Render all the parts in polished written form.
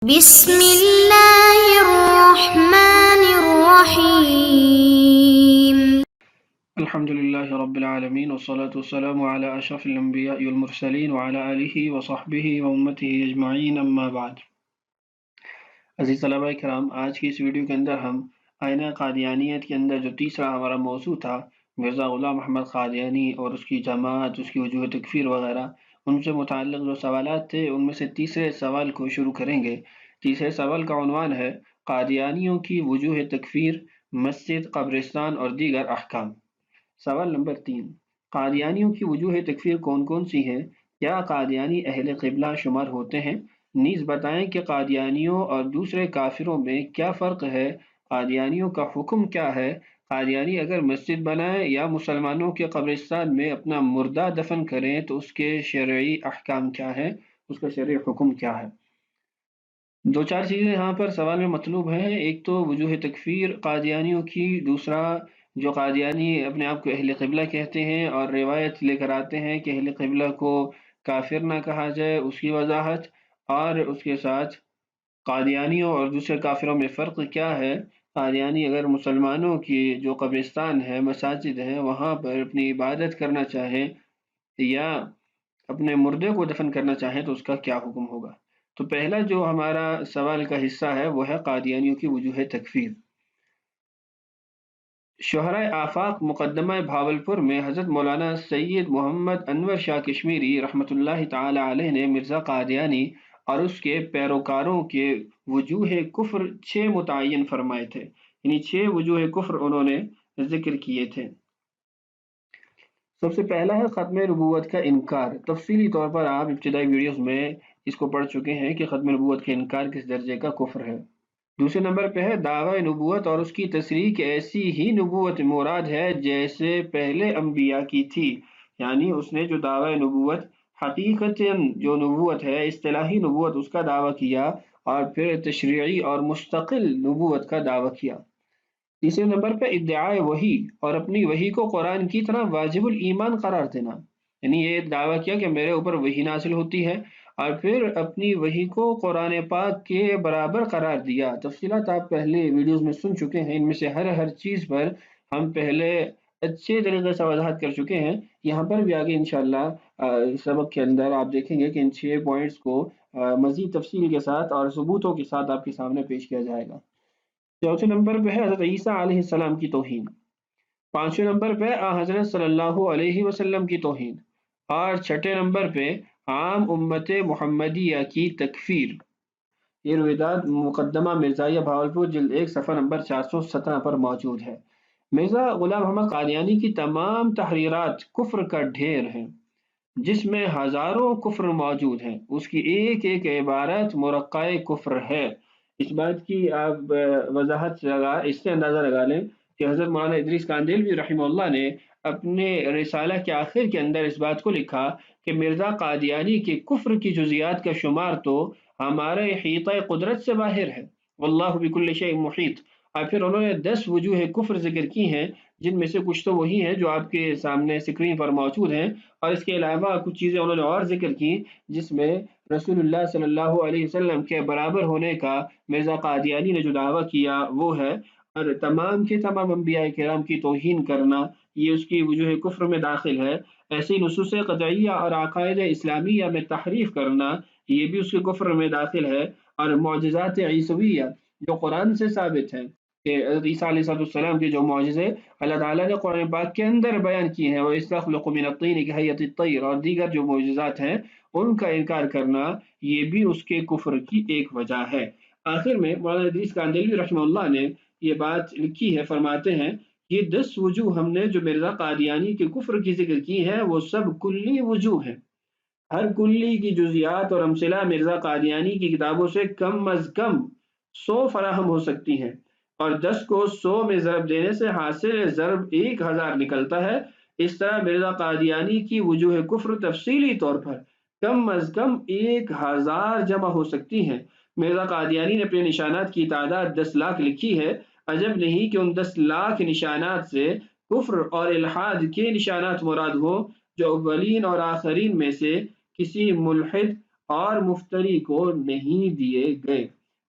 بسم اللہ الرحمن الرحیم الحمدللہ رب العالمین والصلاة والسلام علی اشرف الانبیاء والمرسلین وعلی آلہ وصحبہ وامتہ اجمعین اما بعد۔ عزیز طلبہ کرام، آج کی اس ویڈیو کے اندر ہم آئینہ قادیانیت کے اندر جو تیسرا ہمارا موضوع تھا، مرزا غلام محمد قادیانی اور اس کی جماعت، اس کی وجوہ تکفیر وغیرہ، ان سے متعلق جو سوالات تھے ان میں سے تیسرے سوال کو شروع کریں گے۔ تیسرے سوال کا عنوان ہے قادیانیوں کی وجوہ تکفیر، مسجد، قبرستان اور دیگر احکام۔ سوال نمبر 3، قادیانیوں کی وجوہ تکفیر کون کون سی ہیں؟ کیا قادیانی اہل قبلہ شمار ہوتے ہیں؟ نیز بتائیں کہ قادیانیوں اور دوسرے کافروں میں کیا فرق ہے؟ قادیانیوں کا حکم کیا ہے؟ قادیانی اگر مسجد بنائیں یا مسلمانوں کے قبرستان میں اپنا مردہ دفن کریں تو اس کے شرعی احکام کیا ہے، اس کا شرعی حکم کیا ہے؟ دو چار چیزیں یہاں پر سوال میں مطلوب ہیں۔ ایک تو وجوہ تکفیر قادیانیوں کی، دوسرا جو قادیانی اپنے آپ کو اہل قبلہ کہتے ہیں اور روایت لے کر آتے ہیں کہ اہل قبلہ کو کافر نہ کہا جائے، اس کی وضاحت، اور اس کے ساتھ قادیانیوں اور دوسرے کافروں میں فرق کیا ہے۔ قادیانی اگر مسلمانوں کی جو قبرستان ہے، مساجد ہیں، وہاں پر اپنی عبادت کرنا چاہیں یا اپنے مردے کو دفن کرنا چاہیں تو اس کا کیا حکم ہوگا؟ تو پہلا جو ہمارا سوال کا حصہ ہے وہ ہے قادیانیوں کی وجوہ تکفیر۔ شہرائے آفاق مقدمہ بھاولپور میں حضرت مولانا سید محمد انور شاہ کشمیری رحمۃ اللہ تعالی علیہ نے مرزا قادیانی اور اس کے پیروکاروں کے وجوہ کفر 6 متعین فرمائے تھے، یعنی 6 وجوہ کفر انہوں نے ذکر کیے تھے۔ سب سے پہلا ہے ختم نبوت کا انکار۔ تفصیلی طور پر آپ ابتدائی ویڈیوز میں اس کو پڑھ چکے ہیں کہ ختم نبوت کا انکار کس درجے کا کفر ہے۔ دوسرے نمبر پہ ہے دعوی نبوت اور اس کی تصریح کہ ایسی ہی نبوت مراد ہے جیسے پہلے انبیاء کی تھی، یعنی اس نے جو دعوی نبوت حقیقتاً جو نبوت ہے، اصطلاحی نبوت، اس کا دعویٰ کیا اور پھر تشریعی اور مستقل نبوت کا دعویٰ کیا۔ تیسرے نمبر پہ ادعائے وحی اور اپنی وحی کو قرآن کی طرح واجب الایمان قرار دینا، یعنی یہ دعویٰ کیا کہ میرے اوپر وحی نازل ہوتی ہے اور پھر اپنی وحی کو قرآن پاک کے برابر قرار دیا۔ تفصیلات آپ پہلے ویڈیوز میں سن چکے ہیں، ان میں سے ہر چیز پر ہم پہلے اچھے طریقے سے وضاحت کر چکے ہیں۔ یہاں پر بھی آگے انشاءاللہ سبق کے اندر آپ دیکھیں گے کہ ان 6 پوائنٹس کو مزید تفصیل کے ساتھ اور ثبوتوں کے ساتھ آپ کے سامنے پیش کیا جائے گا۔ چوتھے نمبر پہ ہے حضرت عیسیٰ علیہ السلام کی توہین۔ پانچویں نمبر پہ حضرت صلی اللہ علیہ وسلم کی توہین، اور چھٹے نمبر پہ عام امت محمدیہ کی تکفیر۔ یہ روایات مقدمہ مرزائیہ بھاولپور جلد 1 صفحہ نمبر 417 پر موجود ہے۔ مرزا غلام محمد قادیانی کی تمام تحریرات کفر کا ڈھیر ہیں، جس میں ہزاروں کفر موجود ہیں۔ اس کی ایک ایک عبارت مرقع کفر ہے۔ اس بات کی آپ وضاحت اس سے اندازہ لگا لیں کہ حضرت مولانا ادریس کاندیلوی رحمہ اللہ نے اپنے رسالہ کے آخر کے اندر اس بات کو لکھا کہ مرزا قادیانی کے کفر کی جزیات کا شمار تو ہمارے احاطہ قدرت سے باہر ہے، واللہ بکل شیء محیط۔ اور پھر انہوں نے 10 وجوہ کفر ذکر کی ہیں، جن میں سے کچھ تو وہی ہیں جو آپ کے سامنے اسکرین پر موجود ہیں، اور اس کے علاوہ کچھ چیزیں انہوں نے اور ذکر کی جس میں رسول اللہ صلی اللہ علیہ وسلم کے برابر ہونے کا مرزا قادیانی نے جو دعویٰ کیا وہ ہے، اور تمام کے تمام انبیاء کرام کی توہین کرنا یہ اس کی وجوہ کفر میں داخل ہے۔ ایسی نصوص قطعیہ اور عقائد اسلامیہ میں تحریف کرنا یہ بھی اس کے کفر میں داخل ہے۔ اور معجزات عیسویہ جو قرآن سے ثابت ہیں کہ حضرت عیسیٰ علیہ السلام کے جو معجزے اللہ تعالیٰ نے قرآن پاک کے اندر بیان کیے ہیں، وہ يَسْتَخْلُقُ مِنَ الطِّينِ كَهَيْئَةِ الطَّيْرِ، اور دیگر جو معجزات ہیں ان کا انکار کرنا یہ بھی اس کے کفر کی ایک وجہ ہے۔ آخر میں مولانا ادریس کاندیلوی رحمہ اللہ نے یہ بات لکھی ہے، فرماتے ہیں یہ 10 وجوہ ہم نے جو مرزا قادیانی کے کفر کی ذکر کی ہیں وہ سب کلی وجوہ ہیں۔ ہر کلی کی جزیات اور امثلہ مرزا قادیانی کی کتابوں سے کم از کم 100 فراہم ہو سکتی ہیں، اور 10 کو 100 میں ضرب دینے سے حاصل ضرب 1000 نکلتا ہے۔ اس طرح مرزا قادیانی کی وجوہ کفر تفصیلی طور پر کم از کم 1000 جمع ہو سکتی ہیں۔ مرزا قادیانی نے اپنے نشانات کی تعداد 10 لاکھ لکھی ہے۔ عجب نہیں کہ ان 10 لاکھ نشانات سے کفر اور الحاد کے نشانات مراد ہوں، جو اولین اور آخرین میں سے کسی ملحد اور مفتری کو نہیں دیے گئے۔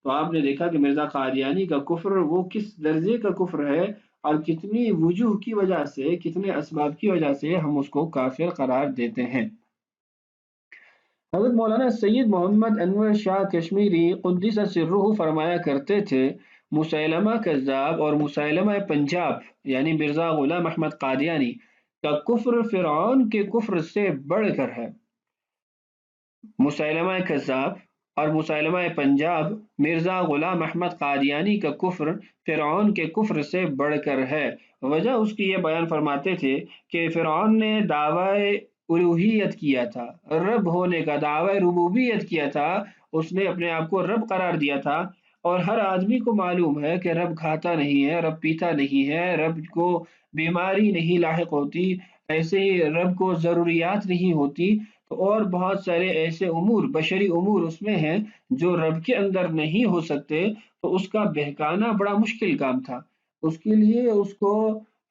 تو آپ نے دیکھا کہ مرزا قادیانی کا کفر وہ کس درجے کا کفر ہے، اور کتنی وجوہ کی وجہ سے، کتنے اسباب کی وجہ سے ہم اس کو کافر قرار دیتے ہیں۔ حضرت مولانا سید محمد انور شاہ کشمیری قدس سرہ فرمایا کرتے تھے، مسیلمہ کذاب اور مسیلمہ پنجاب یعنی مرزا غلام احمد قادیانی کا کفر فرعون کے کفر سے بڑھ کر ہے۔ مسیلمہ کذاب اور مسیلمہ پنجاب مرزا غلام احمد قادیانی کا کفر فرعون کے کفر سے بڑھ کر ہے۔ وجہ اس کی یہ بیان فرماتے تھے کہ فرعون نے دعوی الوہیت کیا تھا، رب ہونے کا دعوی ربوبیت کیا تھا، اس نے اپنے آپ کو رب قرار دیا تھا، اور ہر آدمی کو معلوم ہے کہ رب کھاتا نہیں ہے، رب پیتا نہیں ہے، رب کو بیماری نہیں لاحق ہوتی، ایسے ہی رب کو ضروریات نہیں ہوتی، اور بہت سارے ایسے امور، بشری امور اس میں ہیں جو رب کے اندر نہیں ہو سکتے، تو اس کا بہکانا بڑا مشکل کام تھا۔ اس کے لیے اس کو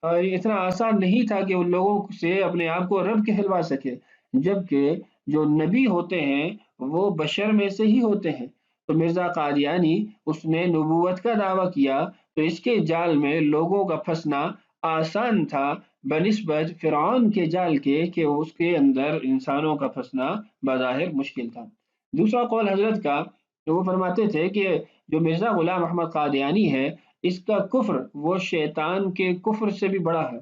اتنا آسان نہیں تھا کہ ان لوگوں سے اپنے آپ کو رب کہلوا سکے، جبکہ جو نبی ہوتے ہیں وہ بشر میں سے ہی ہوتے ہیں۔ تو مرزا قادیانی اس نے نبوت کا دعویٰ کیا، تو اس کے جال میں لوگوں کا پھنسنا آسان تھا بنسبت فرعون کے جال کے، کہ اس کے اندر انسانوں کا پھنسنا بظاہر مشکل تھا۔ دوسرا قول حضرت کا، تو وہ فرماتے تھے کہ جو مرزا غلام احمد قادیانی ہے، اس کا کفر وہ شیطان کے کفر سے بھی بڑا ہے،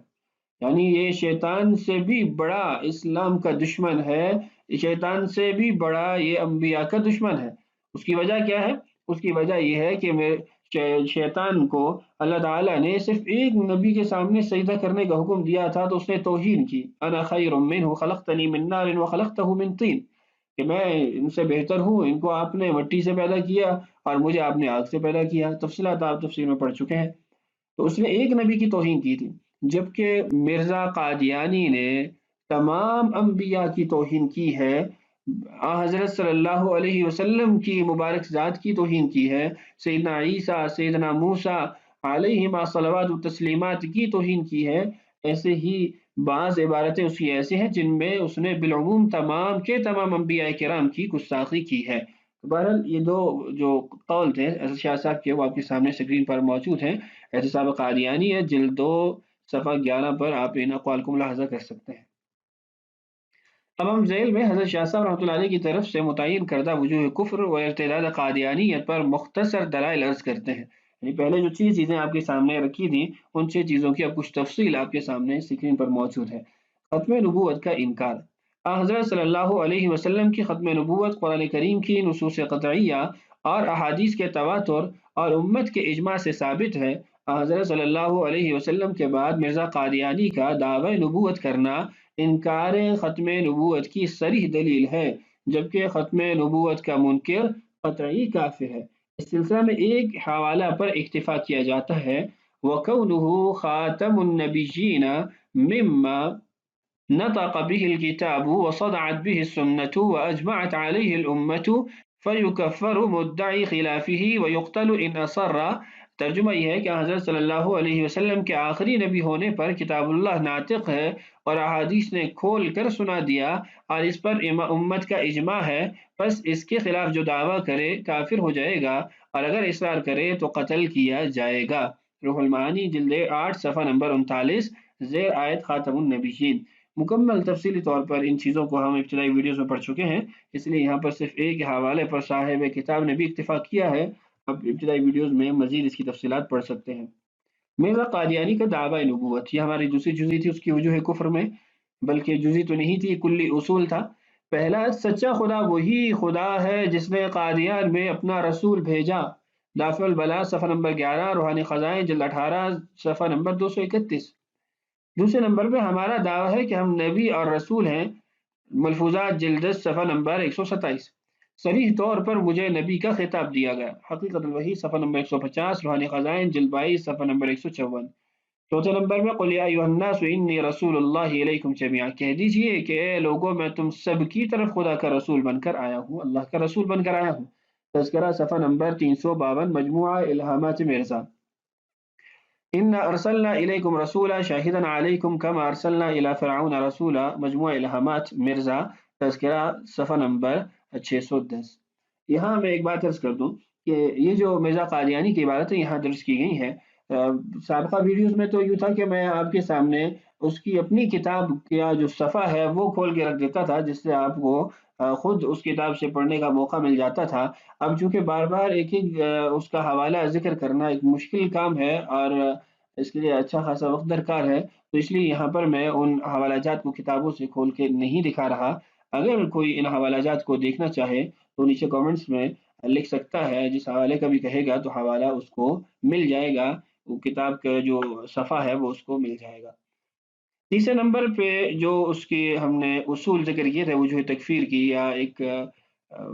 یعنی یہ شیطان سے بھی بڑا اسلام کا دشمن ہے، شیطان سے بھی بڑا یہ انبیاء کا دشمن ہے۔ اس کی وجہ کیا ہے؟ اس کی وجہ یہ ہے کہ شیطان کو اللہ تعالیٰ نے صرف ایک نبی کے سامنے سجدہ کرنے کا حکم دیا تھا، تو اس نے توہین کی، انا خیر منہ خلقتنی من نار وخلقتہ من طین، کہ میں ان سے بہتر ہوں، ان کو آپ نے مٹی سے پیدا کیا اور مجھے آپ نے آگ سے پیدا کیا۔ تفصیلات آپ تفسیر میں پڑھ چکے ہیں۔ تو اس نے ایک نبی کی توہین کی تھی، جبکہ مرزا قادیانی نے تمام انبیاء کی توہین کی ہے، حضرت صلی اللہ علیہ وسلم کی مبارک ذات کی توہین کی ہے، سیدنا عیسیٰ، سیدنا موسیٰ علیہما صلوات و تسلیمات کی توہین کی ہے۔ ایسے ہی بعض عبارتیں اس کی ایسے ہیں جن میں اس نے بالعموم تمام کے تمام انبیاء کرام کی گستاخی کی ہے۔ بہرحال یہ دو جو قول تھے شاہ صاحب کے، وہ آپ کے سامنے اسکرین پر موجود ہیں۔ احتساب قادیانی ہے، جلد 2 صفحہ 11 پر آپ ان اقوال کو ملاحظہ کر سکتے ہیں۔ اب ہم ذیل میں حضرت شاہ صاحب رحمۃ اللہ علیہ کی طرف سے متعین کردہ وجوہ کفر و ارتداد قادیانیت پر مختصر دلائل عرض کرتے ہیں۔ یعنی پہلے جو چیزیں آپ کے سامنے رکھی تھیں، ان 6 چیزوں کی اب کچھ تفصیل آپ کے سامنے اسکرین پر موجود ہے۔ ختم نبوت کا انکار۔ حضرت صلی اللہ علیہ وسلم کی ختم نبوت قرآن کریم کی نصوص قطعیہ اور احادیث کے تواتر اور امت کے اجماع سے ثابت ہے۔ حضرت صلی اللہ علیہ وسلم کے بعد مرزا قادیانی کا دعوی نبوت کرنا انکار ختم نبوت کی صریح دلیل ہے، جبکہ ختم نبوت کا منکر قطعی کافر ہے۔ اس سلسلہ میں ایک حوالہ پر اکتفا کیا جاتا ہے، وَكَوْنُهُ خَاتَمُ النَّبِيِّينَ مِمَّا نطق به الكتاب وصدعت به السنة وأجمعت عليه الأمة فيكفر مدعي خلافه ويقتل إن أصر۔ ترجمہ یہ ہے کہ حضرت صلی اللہ علیہ وسلم کے آخری نبی ہونے پر کتاب اللہ ناطق ہے، اور احادیث نے کھول کر سنا دیا، اور اس پر امت کا اجماع ہے، بس اس کے خلاف جو دعویٰ کرے کافر ہو جائے گا، اور اگر اصرار کرے تو قتل کیا جائے گا۔ روح المعانی جلد 8 صفحہ نمبر 39 زیر آیت خاتم النبیین۔ مکمل تفصیلی طور پر ان چیزوں کو ہم ابتدائی ویڈیوز میں پڑھ چکے ہیں، اس لیے یہاں پر صرف ایک حوالے پر صاحب کتاب نے بھی اکتفا کیا ہے۔ اب ابتدائی ویڈیوز میں مزید اس کی تفصیلات پڑھ سکتے ہیں۔ مرزا قادیانی کا دعویٰ نبوت، یہ ہماری دوسری جزی تھی اس کی وجوہ کفر میں، بلکہ جزی تو نہیں تھی، کلی اصول تھا۔ پہلا، سچا خدا وہی خدا ہے جس نے قادیان میں اپنا رسول بھیجا، دافع البلا صفحہ نمبر 11، روحانی خزائن جلد 18 صفحہ نمبر 231۔ دوسرے نمبر پہ ہمارا دعویٰ ہے کہ ہم نبی اور رسول ہیں، ملفوظات جلد 10 صفحہ نمبر 127۔ صریح طور پر مجھے نبی کا خطاب دیا گیا، حقیقت الوحی صفحہ نمبر 150، روحانی خزائن جلد 22 صفحہ نمبر 154۔ چوتھے نمبر میں قل یا ایھا الناس انی رسول اللہ الیکم جمیعا، کہہ دیجئے کہ اے لوگوں میں تم سب کی طرف خدا کا رسول بن کر آیا ہوں، اللہ کا رسول بن کر آیا ہوں۔ تذکرہ صفحہ نمبر 352، مجموعہ الہامات مرزا۔ انا ارسلنا الیکم رسولا شاہدا علیکم کما ارسلنا الی فرعون رسولا، مجموعہ الہامات مرزا، تذکرہ صفحہ نمبر 610۔ یہاں میں ایک بات عرض کر دوں کہ یہ جو مرزا قادیانی کی عبارتیں یہاں درج کی گئی ہیں، سابقہ ویڈیوز میں تو یوں تھا کہ میں آپ کے سامنے اس کی اپنی کتاب کا جو صفحہ ہے وہ کھول کے رکھ دیتا تھا، جس سے آپ کو خود اس کتاب سے پڑھنے کا موقع مل جاتا تھا۔ اب چونکہ بار بار ایک ایک اس کا حوالہ ذکر کرنا ایک مشکل کام ہے اور اس کے لیے اچھا خاصا وقت درکار ہے، تو اس لیے یہاں پر میں ان حوالہ جات کو کتابوں سے کھول کے نہیں دکھا رہا۔ اگر کوئی ان حوالہ جات کو دیکھنا چاہے تو نیچے کامنٹس میں لکھ سکتا ہے، جس حوالے کا بھی کہے گا تو حوالہ اس کو مل جائے گا، وہ کتاب کا جو صفحہ ہے وہ اس کو مل جائے گا۔ تیسرے نمبر پہ جو اس کی ہم نے اصول ذکر کیے تھے، وجوہ تکفیر کی یا ایک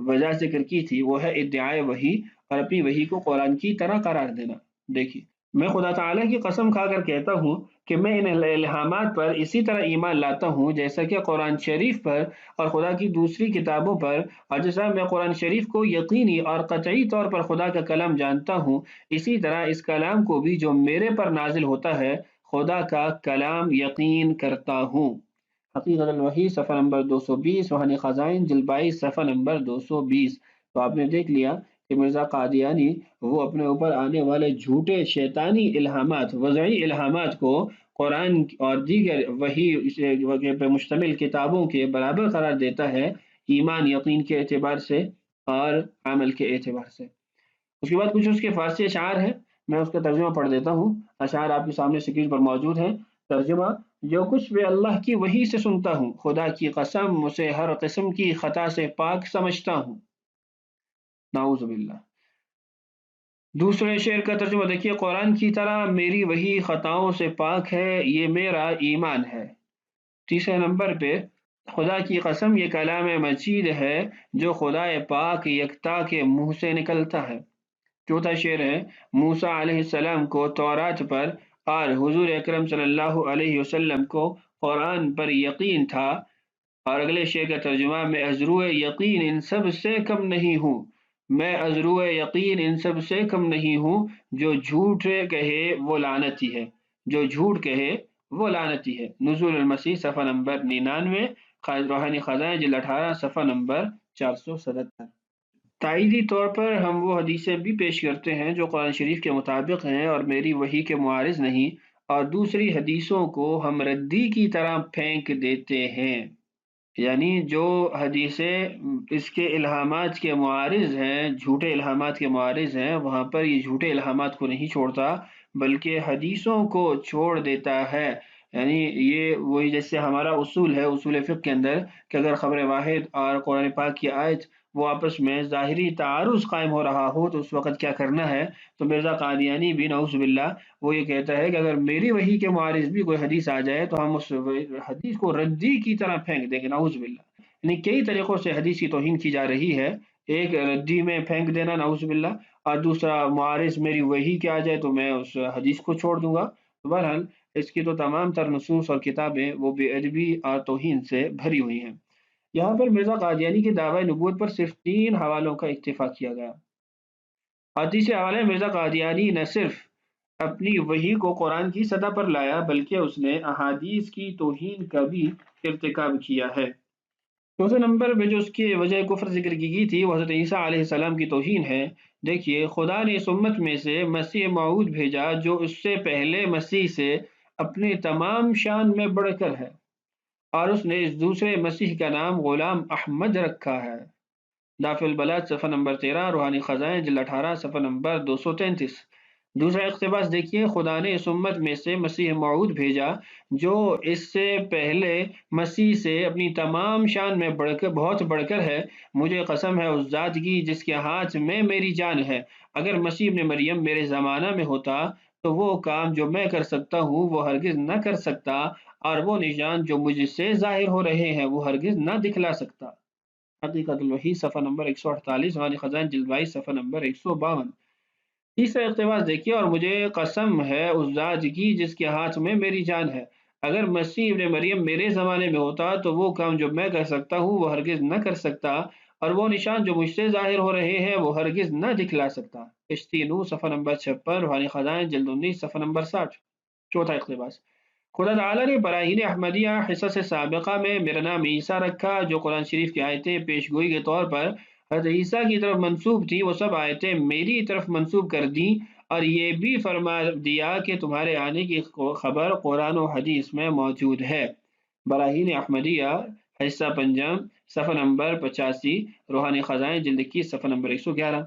وجہ ذکر کی تھی، وہ ہے ادعائے وحی اور اپنی وحی کو قرآن کی طرح قرار دینا۔ دیکھیے، میں خدا تعالیٰ کی قسم کھا کر کہتا ہوں کہ میں ان الہامات پر اسی طرح ایمان لاتا ہوں جیسا کہ قرآن شریف پر اور خدا کی دوسری کتابوں پر، اور جیسا میں قرآن شریف کو یقینی اور قطعی طور پر خدا کا کلام جانتا ہوں، اسی طرح اس کلام کو بھی جو میرے پر نازل ہوتا ہے خدا کا کلام یقین کرتا ہوں۔ حقیقت الوحی صفحہ نمبر 220، روحانی خزائن جلد 22 صفحہ نمبر 220۔ تو آپ نے دیکھ لیا کہ مرزا قادیانی وہ اپنے اوپر آنے والے جھوٹے شیطانی الہامات، وضعی الہامات کو قرآن اور دیگر وحی پر مشتمل کتابوں کے برابر قرار دیتا ہے، ایمان یقین کے اعتبار سے اور عمل کے اعتبار سے۔ اس کے بعد کچھ اس کے فارسی اشعار ہیں، میں اس کا ترجمہ پڑھ دیتا ہوں۔ اشعار آپ کے سامنے اسکرین پر موجود ہیں۔ ترجمہ: جو کچھ میں اللہ کی وحی سے سنتا ہوں، خدا کی قسم اسے ہر قسم کی خطا سے پاک سمجھتا ہوں۔ نعوذ باللہ۔ دوسرے شعر کا ترجمہ دیکھیے: قرآن کی طرح میری وحی خطاؤں سے پاک ہے، یہ میرا ایمان ہے۔ تیسرے نمبر پہ: خدا کی قسم یہ کلام مجید ہے جو خدا پاک یکتا کے منہ سے نکلتا ہے۔ چوتھا شعر ہے: موسیٰ علیہ السلام کو تورات پر اور حضور اکرم صلی اللہ علیہ وسلم کو قرآن پر یقین تھا۔ اور اگلے شعر کا ترجمہ: میں ازرو یقین ان سب سے کم نہیں ہوں، میں ازرو یقین ان سب سے کم نہیں ہوں، جو جھوٹ کہے وہ لعنتی ہے، جو جھوٹ کہے وہ لعنتی ہے۔ نزول المسیح صفحہ نمبر 99، روحانی خزائن جلد 18 صفحہ نمبر 477۔ تائیدی طور پر ہم وہ حدیثیں بھی پیش کرتے ہیں جو قرآن شریف کے مطابق ہیں اور میری وحی کے معارض نہیں، اور دوسری حدیثوں کو ہم ردی کی طرح پھینک دیتے ہیں۔ یعنی جو حدیثیں اس کے الہامات کے معارض ہیں، جھوٹے الہامات کے معارض ہیں، وہاں پر یہ جھوٹے الہامات کو نہیں چھوڑتا بلکہ حدیثوں کو چھوڑ دیتا ہے۔ یعنی یہ وہی جیسے ہمارا اصول ہے اصول فقہ کے اندر کہ اگر خبر واحد اور قرآن پاک کی آیت وہ آپس میں ظاہری تعارض قائم ہو رہا ہو تو اس وقت کیا کرنا ہے؟ تو مرزا قادیانی بھی نعوذ باللہ وہ یہ کہتا ہے کہ اگر میری وحی کے معارض بھی کوئی حدیث آ جائے تو ہم اس حدیث کو ردی کی طرح پھینک دیں گے، نعوذ باللہ۔ یعنی کئی طریقوں سے حدیث کی توہین کی جا رہی ہے، ایک ردی میں پھینک دینا نعوذ باللہ، اور دوسرا معارض میری وحی کے آ جائے تو میں اس حدیث کو چھوڑ دوں گا۔ بہرحال اس کی تو تمام تر نصوص اور کتابیں وہ بے ادبی اور توہین سے بھری ہوئی ہیں۔ یہاں پر مرزا قادیانی کے دعوی نبوت پر صرف 3 حوالوں کا اکتفا کیا گیا، اور تیسرے حوالے مرزا قادیانی نہ صرف اپنی وحی کو قرآن کی سطح پر لایا بلکہ اس نے احادیث کی توہین کا بھی ارتکاب کیا ہے۔ چوتھے نمبر پہ جو اس کی وجہ کفر ذکر کی گئی تھی وہ حضرت عیسیٰ علیہ السلام کی توہین ہے۔ دیکھیے، خدا نے اس امت میں سے مسیح موعود بھیجا جو اس سے پہلے مسیح سے اپنے تمام شان میں بڑھ کر ہے، اور اس نے اس دوسرے مسیح کا نام غلام احمد رکھا ہے۔ دافع البلاد صفحہ نمبر 13، روحانی خزائن جلد 18 صفحہ نمبر 233۔ دوسرا اقتباس دیکھیے: خدا نے اس امت میں سے مسیح موعود بھیجا جو اس سے پہلے مسیح سے اپنی تمام شان میں بہت بڑھ کر ہے، مجھے قسم ہے اس ذات کی جس کے ہاتھ میں میری جان ہے، اگر مسیح ابن مریم میرے زمانہ میں ہوتا تو وہ کام جو میں کر سکتا ہوں وہ ہرگز نہ کر سکتا، اور وہ نشان جو مجھ سے ظاہر ہو رہے ہیں وہ ہرگز نہ دکھلا سکتا۔ حقیقت الوحی صفحہ نمبر 148، روحانی خزائن جلد 22 صفحہ نمبر 152۔ تیسرا اقتباس دیکھیے: اور مجھے قسم ہے اس ذات کی جس کے ہاتھ میں میری جان ہے، اگر مسیح ابن مریم میرے زمانے میں ہوتا تو وہ کام جو میں کر سکتا ہوں وہ ہرگز نہ کر سکتا، اور وہ نشان جو مجھ سے ظاہر ہو رہے ہیں وہ ہرگز نہ دکھلا سکتا۔ کشتی نو صفحہ نمبر 56، روحانی خزائن جلد 19 صفحہ نمبر 60۔ چوتھا اقتباس: خدا تعالیٰ نے براہین احمدیہ حصص سابقہ میں میرا نام عیسیٰ رکھا، جو قرآن شریف کی آیتیں پیش گوئی کے طور پر حضرت عیسیٰ کی طرف منسوب تھی، وہ سب آیتیں میری طرف منسوب کر دیں، اور یہ بھی فرما دیا کہ تمہارے آنے کی خبر قرآن و حدیث میں موجود ہے۔ براہین احمدیہ حصہ پنجم، صفحہ نمبر 85، روحانی خزائن جلد 21، صفحہ نمبر 111۔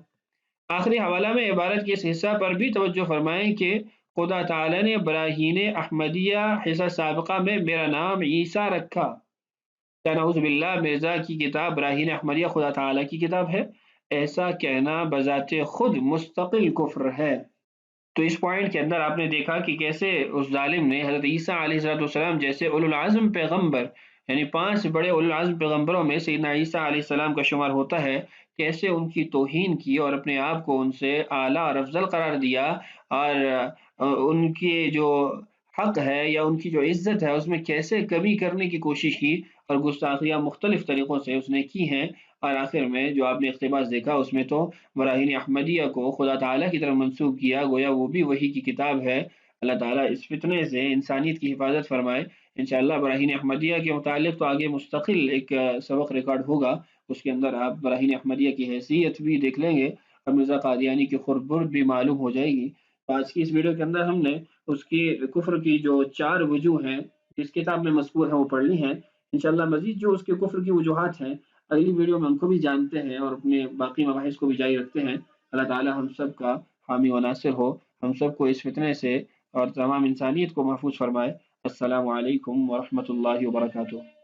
آخری حوالہ میں عبارت کے اس حصہ پر بھی توجہ فرمائیں کہ خدا تعالیٰ نے براہین احمدیہ حصہ سابقہ میں میرا نام عیسیٰ رکھا۔ کیا نعوذ باللہ مرزا کی کتاب براہین احمدیہ خدا تعالیٰ کی کتاب ہے؟ ایسا کہنا بذات خود مستقل کفر ہے۔ تو اس پوائنٹ کے اندر آپ نے دیکھا کہ کیسے اس ظالم نے حضرت عیسیٰ علیہ السلام جیسے اولو العزم پیغمبر، یعنی 5 بڑے اولو العزم پیغمبروں میں سیدنا عیسیٰ علیہ السلام کا شمار ہوتا ہے، کیسے ان کی توہین کی اور اپنے آپ کو ان سے اعلیٰ اور افضل قرار دیا، اور ان کے جو حق ہے یا ان کی جو عزت ہے اس میں کیسے کمی کرنے کی کوشش کی، اور گستاخیاں مختلف طریقوں سے اس نے کی ہیں، اور آخر میں جو آپ نے اقتباس دیکھا اس میں تو براہین احمدیہ کو خدا تعالیٰ کی طرف منسوب کیا، گویا وہ بھی وہی کی کتاب ہے۔ اللہ تعالیٰ اس فتنے سے انسانیت کی حفاظت فرمائے۔ انشاءاللہ براہین احمدیہ کے متعلق تو آگے مستقل ایک سبق ریکارڈ ہوگا، اس کے اندر آپ براہین احمدیہ کی حیثیت بھی دیکھ لیں گے اور مرزا قادیانی کی خربرد بھی معلوم ہو جائے گی۔ آج کی اس ویڈیو کے اندر ہم نے اس کی کفر کی جو 4 وجوہ ہیں جس کتاب میں مذکور ہیں وہ پڑھ لی ہیں۔ انشاءاللہ مزید جو اس کے کفر کی وجوہات ہیں اگلی ویڈیو میں ان کو بھی جانتے ہیں اور اپنے باقی مباحث کو بھی جاری رکھتے ہیں۔ اللہ تعالی ہم سب کا حامی و ناصر ہو، ہم سب کو اس فتنے سے اور تمام انسانیت کو محفوظ فرمائے۔ السلام علیکم ورحمۃ اللہ وبرکاتہ۔